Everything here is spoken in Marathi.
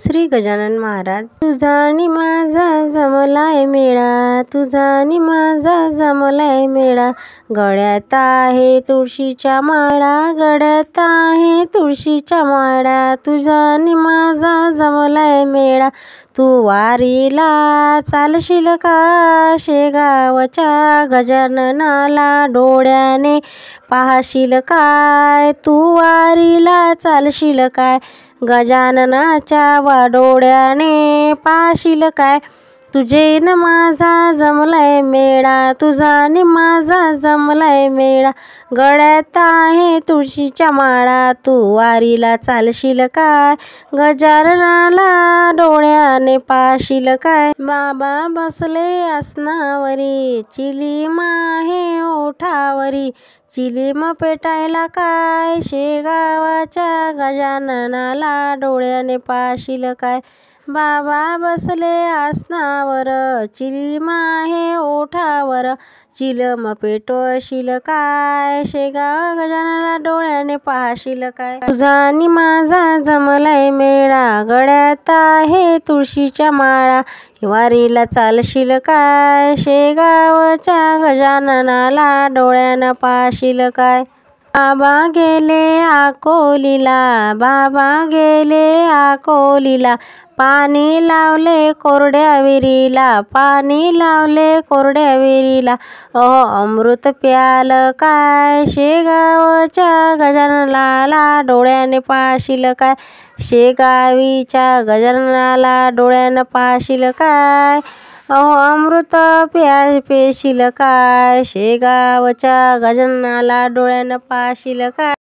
श्री गजानन महाराज। तुझा आणि माझा जमलाय मेळा, तुझा आणि माझा जमलाय मेळा, गळ्यात आहे तुळशीच्या माळा, गळ्यात आहे तुळशीच्या माळा, तुझा आणि माझा जमलाय मेळा। तू वारीला चालशील का, शेगावच्या गजाननाला डोळ्याने पाहशील काय, तू वारीला चालशील काय, गजाननाच्या डोळ्याने पाहशील काय। तुझे न माझा जमलाय मेळा, तुझा आणि माझा जमलाय मेळा, गळ्यात आहे तुळशीच्या माळा, तू वारीला चालशील काय, गजाननाला डोळ्याने पाहशील काय। बाबा बसले आसनावरी, चिलीम आहे ओठावरी, चिलीम पेटायला काय, शेगावाच्या गजाननाला डोळ्याने पाहशील काय। बाबा बसले आसनावर, चिलीम आहे ओठावर, चिलम पेटवशील काय, शेगाव गजाननाला डोळ्याने पाहशील काय। तुझा आणि माझा जमलाय मेळा, गळ्यात आहे तुळशीच्या माळा, वारीला चालशील काय, शेगावच्या गजाननाला डोळ्यानं पाहशील काय। बाबा गेले अकोलीला, बाबा गेले अकोलीला, पाणी लावले कोरड्या विहिरीला, पाणी लावले कोरड्या विहिरीला, अमृत प्याल काय, शेगावच्या गजाननाला डोळ्याने पाहशील काय, शेगावीच्या गजाननाला डोळ्यानं पाहशील काय। अमृत पेशील काय, शेगावच्या गजाननाला डोळ्यानं पाहशील काय।